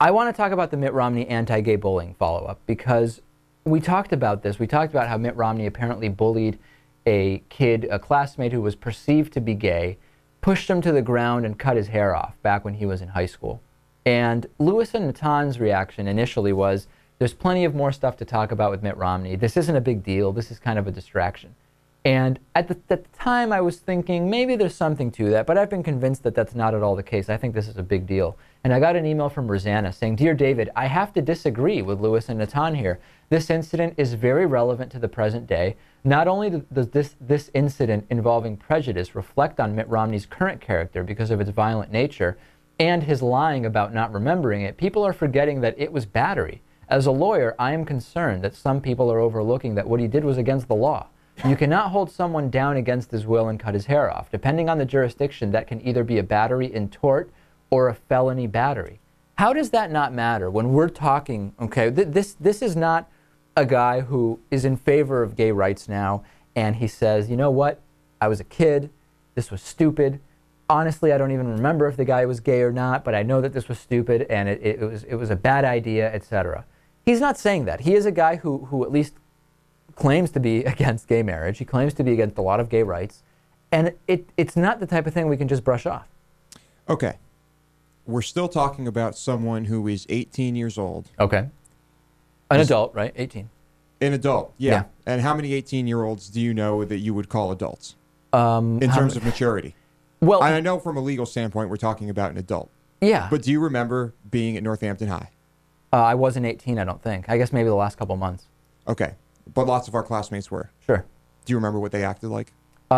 I want to talk about the Mitt Romney anti-gay bullying follow-up because we talked about this. We talked about how Mitt Romney apparently bullied a kid, a classmate who was perceived to be gay, pushed him to the ground and cut his hair off back when he was in high school. And Lewis and Natan's reaction initially was, there's plenty of more stuff to talk about with Mitt Romney. This isn't a big deal. This is kind of a distraction. And at the time, I was thinking, maybe there's something to that, but I've been convinced that that's not at all the case. I think this is a big deal. And I got an email from Rosanna saying, Dear David, I have to disagree with Lewis and Natan here. This incident is very relevant to the present day. Not only does this incident involving prejudice reflect on Mitt Romney's current character because of its violent nature and his lying about not remembering it, people are forgetting that it was battery. As a lawyer, I am concerned that some people are overlooking that what he did was against the law. You cannot hold someone down against his will and cut his hair off. Depending on the jurisdiction, that can either be a battery in tort or a felony battery. How does that not matter when we're talking, okay, this is not a guy who is in favor of gay rights now, and he says, you know what, I was a kid, this was stupid. Honestly, I don't even remember if the guy was gay or not, but I know that this was stupid and it was a bad idea, etc. He's not saying that. He is a guy who at least claims to be against gay marriage. He claims to be against a lot of gay rights. And it's not the type of thing we can just brush off. Okay. We're still talking about someone who is 18 years old. Okay. An adult, right? 18. An adult, yeah. And how many 18-year-olds do you know that you would call adults in terms of maturity? Well, I know from a legal standpoint we're talking about an adult. Yeah. But do you remember being at Northampton High? I wasn't 18, I don't think. I guess maybe the last couple months. Okay. But lots of our classmates were. Sure. Do you remember what they acted like?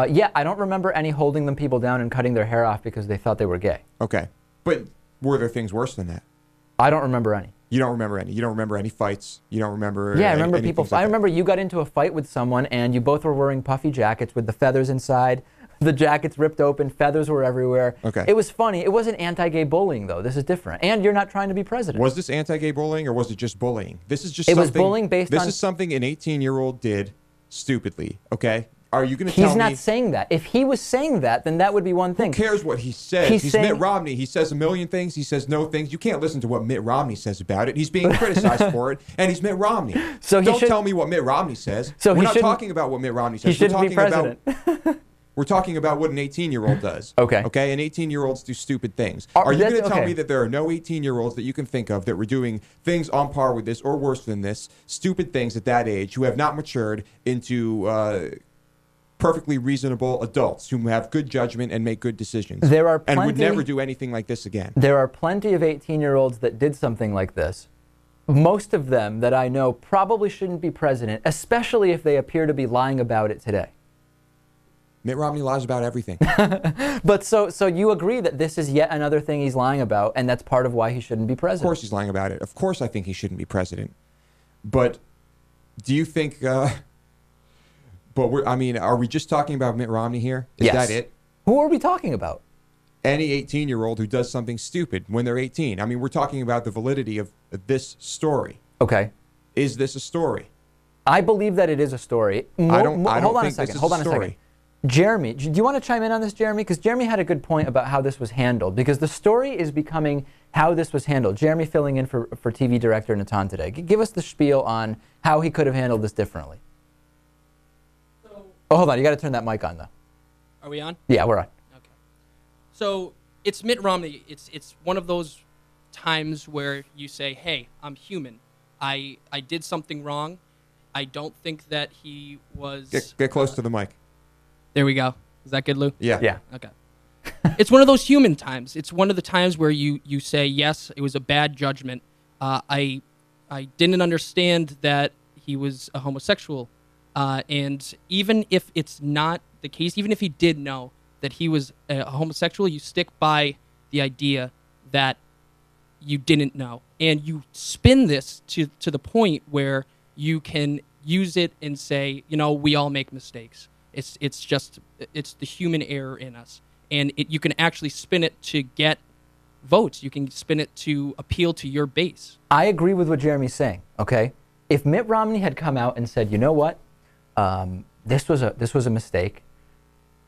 Yeah, I don't remember any holding them people down and cutting their hair off because they thought they were gay. Okay. But were there things worse than that? I don't remember any. You don't remember any? You don't remember any fights? You don't remember Yeah, I remember people. Like I remember you got into a fight with someone and you both were wearing puffy jackets with the feathers inside. The jackets ripped open, feathers were everywhere. Okay. It was funny. It wasn't anti-gay bullying, though. This is different. And you're not trying to be president. Was this anti-gay bullying or was it just bullying? This is just It something, was bullying based on... This is something an 18-year-old did stupidly, okay? Are you going to tell me... He's not saying that. If he was saying that, then that would be one thing. Who cares what he says? He's saying, Mitt Romney. He says a million things. He says no things. You can't listen to what Mitt Romney says about it. He's being criticized for it, and he's Mitt Romney. So don't tell me what Mitt Romney says. So we're not talking about what Mitt Romney says. He shouldn't be president. We're talking about what an 18-year-old does. Okay. Okay? And 18-year-olds do stupid things. Are you going to tell me that there are no 18-year-olds that you can think of that were doing things on par with this or worse than this, stupid things at that age, who have not matured into perfectly reasonable adults who have good judgment and make good decisions? There are plenty, and would never do anything like this again. There are plenty of 18-year-olds that did something like this. Most of them that I know probably shouldn't be president, especially if they appear to be lying about it today. Mitt Romney lies about everything. But so you agree that this is yet another thing he's lying about, and that's part of why he shouldn't be president? Of course he's lying about it. Of course I think he shouldn't be president. But do you think... are we just talking about Mitt Romney here? Is that it? Who are we talking about? Any 18-year-old who does something stupid when they're 18. I mean, we're talking about the validity of this story. Okay. Is this a story? I believe that it is a story. Hold on a second. Jeremy, do you want to chime in on this, Jeremy? Because Jeremy had a good point about how this was handled. Because the story is becoming how this was handled. Jeremy filling in for TV director Natan today. Give us the spiel on how he could have handled this differently. Oh, hold on. You got to turn that mic on, though. Are we on? Yeah, we're on. Okay. So it's Mitt Romney. It's one of those times where you say, hey, I'm human. I did something wrong. I don't think that he was... Get close to the mic. There we go. Is that good, Lou? Yeah. Yeah. Okay. It's one of those human times. It's one of the times where you say, yes, it was a bad judgment. I didn't understand that he was a homosexual. And even if it's not the case, even if he did know that he was a homosexual, you stick by the idea that you didn't know. And you spin this to the point where you can use it and say, we all make mistakes. It's the human error in us. And you can actually spin it to get votes. You can spin it to appeal to your base. I agree with what Jeremy's saying, okay? If Mitt Romney had come out and said, you know what? This was a mistake.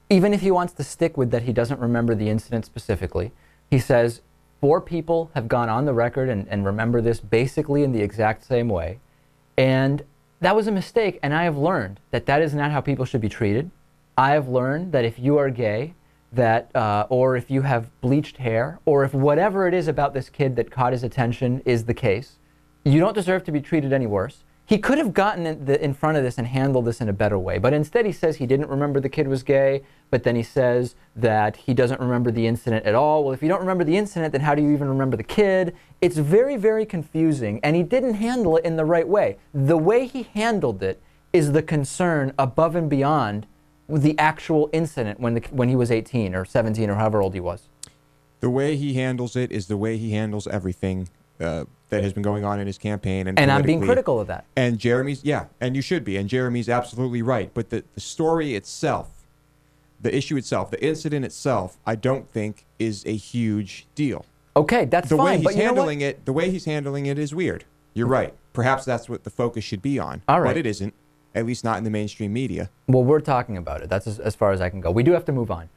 Even if he wants to stick with that he doesn't remember the incident specifically, he says, 4 people have gone on the record and remember this basically in the exact same way. And that was a mistake, and I have learned that that is not how people should be treated. I have learned that if you are gay, that or if you have bleached hair, or if whatever it is about this kid that caught his attention is the case, you don't deserve to be treated any worse. He could have gotten in front of this and handled this in a better way, but instead he says he didn't remember the kid was gay, but then he says that he doesn't remember the incident at all. Well, if you don't remember the incident, then how do you even remember the kid? It's very, very confusing, and he didn't handle it in the right way. The way he handled it is the concern above and beyond the actual incident when he was 18 or 17 or however old he was. The way he handles it is the way he handles everything that has been going on in his campaign. And I'm being critical of that. And Jeremy's, yeah, and you should be. And Jeremy's absolutely right. But the story itself, the issue itself, the incident itself, I don't think is a huge deal. Okay, that's fine. The way he's handling it is weird. You're right. Perhaps that's what the focus should be on. All right. But it isn't, at least not in the mainstream media. Well, we're talking about it. That's as far as I can go. We do have to move on.